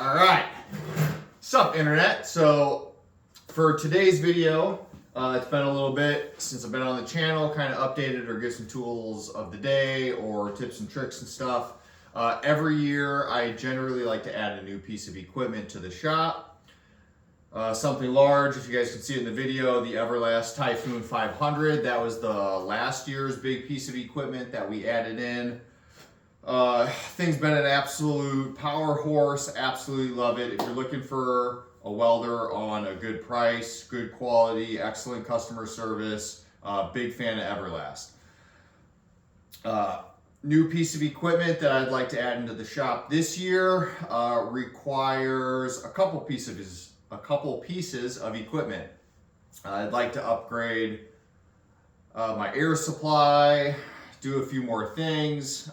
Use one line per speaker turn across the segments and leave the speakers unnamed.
All right, sup internet. So for today's video, it's been a little bit since I've been on the channel, kind of updated or give some tools of the day or tips and tricks and stuff. Every year I generally like to add a new piece of equipment to the shop. Something large, if you guys can see it in the video, the Everlast Typhoon 500. That was the last year's big piece of equipment that we added in. Thing's been an absolute power horse, absolutely love it. If you're looking for a welder on a good price, good quality, excellent customer service, big fan of Everlast. New piece of equipment that I'd like to add into the shop this year requires a couple pieces of equipment. I'd like to upgrade my air supply, do a few more things.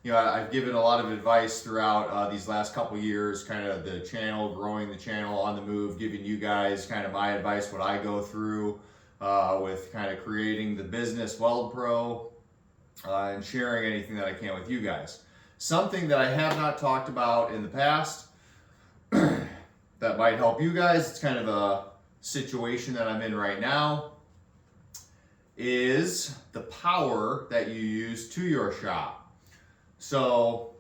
I've given a lot of advice throughout these last couple years, kind of the channel, growing the channel, on the move, giving you guys kind of my advice, what I go through with kind of creating the business weldpro and sharing anything that I can with you guys. Something that I have not talked about in the past that might help you guys, it's kind of a situation that I'm in right now, is the power that you use to your shop. So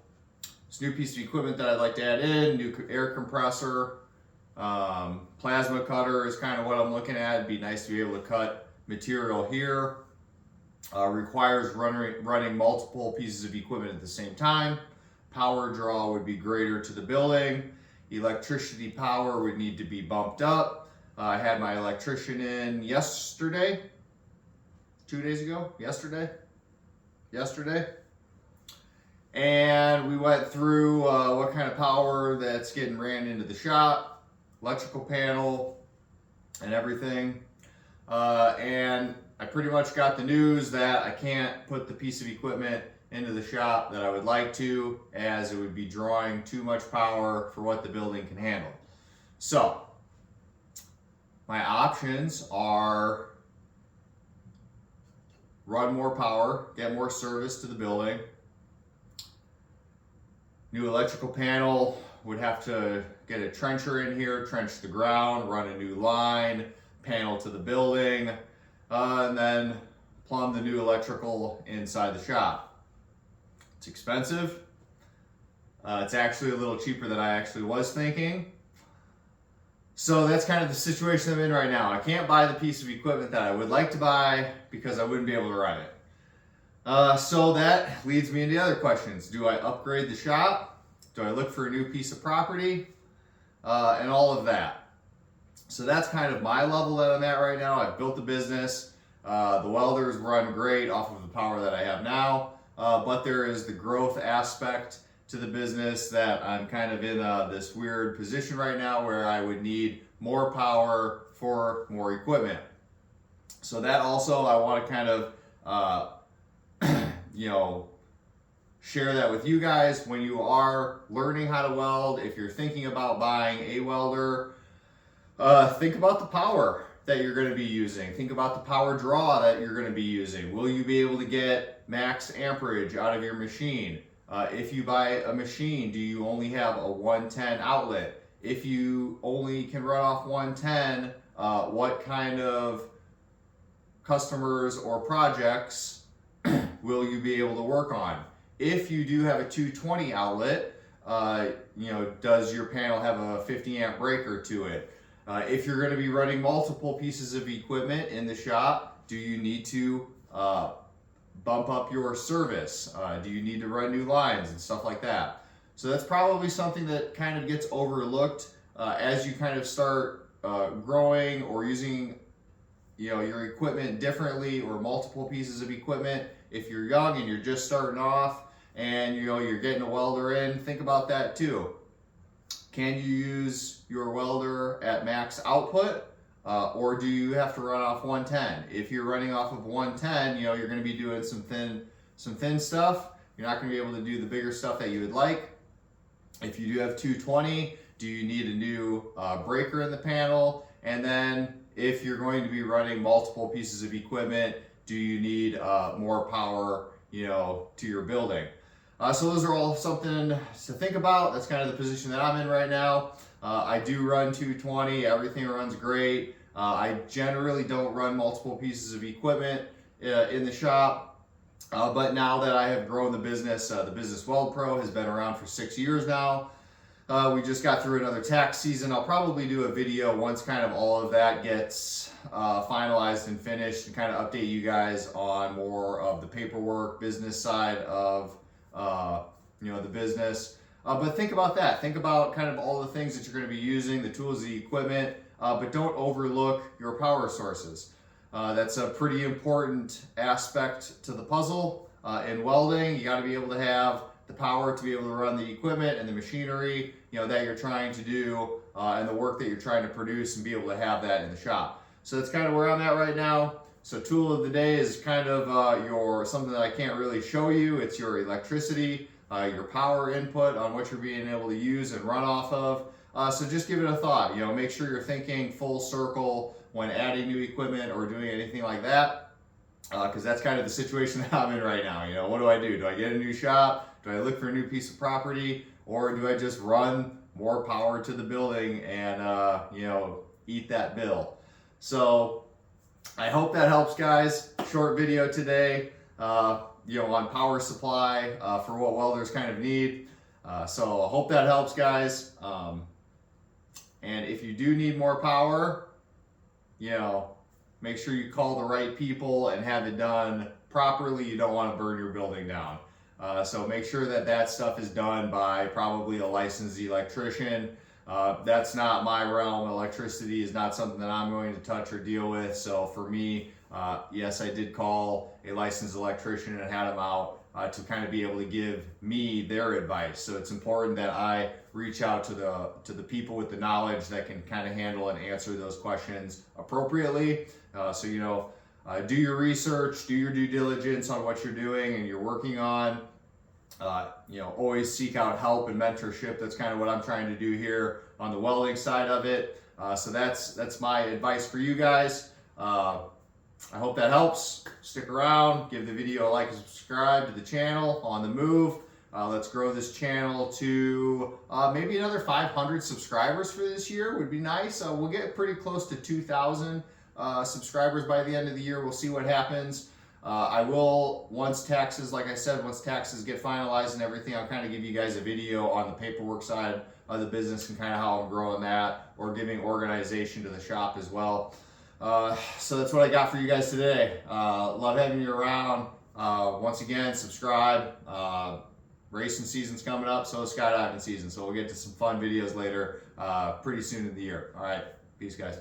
this new piece of equipment that I'd like to add in, new air compressor, plasma cutter is kind of what I'm looking at. It'd be nice to be able to cut material here. Requires running multiple pieces of equipment at the same time. Power draw would be greater to the building. Electricity power would need to be bumped up. I had my electrician in yesterday, 2 days ago, yesterday. And we went through what kind of power that's getting ran into the shop, electrical panel, and everything. And I pretty much got the news that I can't put the piece of equipment into the shop that I would like to, as it would be drawing too much power for what the building can handle. So my options are run more power, get more service to the building. New electrical panel, would have to get a trencher in here, trench the ground, run a new line, panel to the building, and then plumb the new electrical inside the shop. It's expensive. It's actually a little cheaper than I actually was thinking. So that's kind of the situation I'm in right now. I can't buy the piece of equipment that I would like to buy because I wouldn't be able to run it. So that leads me into other questions. Do I upgrade the shop? Do I look for a new piece of property? And all of that. So that's kind of my level that I'm at right now. I've built the business. The welders run great off of the power that I have now. But there is the growth aspect to the business that I'm kind of in this weird position right now where I would need more power for more equipment. So that also I want to kind of share that with you guys. When you are learning how to weld, if you're thinking about buying a welder, think about the power that you're going to be using. Think about the power draw that you're going to be using. Will you be able to get max amperage out of your machine? If you buy a machine, do you only have a 110 outlet? If you only can run off 110, what kind of customers or projects will you be able to work on? If you do have a 220 outlet, does your panel have a 50 amp breaker to it? If you're going to be running multiple pieces of equipment in the shop, do you need to bump up your service? Do you need to run new lines and stuff like that? So that's probably something that kind of gets overlooked as you kind of start growing or using your equipment differently, or multiple pieces of equipment. If you're young and you're just starting off and you're getting a welder in, think about that too. Can you use your welder at max output, or do you have to run off 110? If you're running off of 110, you're going to be doing some thin stuff. You're not going to be able to do the bigger stuff that you would like. If you do have 220, do you need a new breaker in the panel? And then if you're going to be running multiple pieces of equipment, do you need more power, to your building? So those are all something to think about. That's kind of the position that I'm in right now. I do run 220, everything runs great. I generally don't run multiple pieces of equipment in the shop, but now that I have grown the business weldpro has been around for 6 years now. We just got through another tax season. I'll probably do a video once kind of all of that gets finalized and finished, and kind of update you guys on more of the paperwork business side of the business. But think about that. Think about kind of all the things that you're going to be using, the tools, the equipment, but don't overlook your power sources. That's a pretty important aspect to the puzzle. In welding, you got to be able to have the power to be able to run the equipment and the machinery, that you're trying to do, and the work that you're trying to produce, and be able to have that in the shop. So that's kind of where I'm at right now. So tool of the day is kind of something that I can't really show you. It's your electricity, your power input on what you're being able to use and run off of. So just give it a thought. Make sure you're thinking full circle when adding new equipment or doing anything like that, because that's kind of the situation that I'm in right now. What do I do? Do I get a new shop? Do I look for a new piece of property, or do I just run more power to the building and eat that bill? So I hope that helps, guys. Short video today, on power supply for what welders kind of need. So I hope that helps, guys. And if you do need more power, make sure you call the right people and have it done properly. You don't want to burn your building down. So make sure that stuff is done by probably a licensed electrician. That's not my realm. Electricity is not something that I'm going to touch or deal with. So for me, yes, I did call a licensed electrician and had them out to kind of be able to give me their advice. So it's important that I reach out to the people with the knowledge that can kind of handle and answer those questions appropriately. So do your research, do your due diligence on what you're doing and you're working on. Always seek out help and mentorship. That's kind of what I'm trying to do here on the welding side of it. So that's my advice for you guys. I hope that helps. Stick around, give the video a like and subscribe to the channel On the Move. Let's grow this channel to maybe another 500 subscribers for this year would be nice. We'll get pretty close to 2,000 subscribers by the end of the year. We'll see what happens. I will, once taxes get finalized and everything, I'll kind of give you guys a video on the paperwork side of the business and kind of how I'm growing that, or giving organization to the shop as well. So that's what I got for you guys today. Love having you around. Once again, subscribe. Racing season's coming up, so is skydiving season. So we'll get to some fun videos later, pretty soon in the year. All right, peace, guys.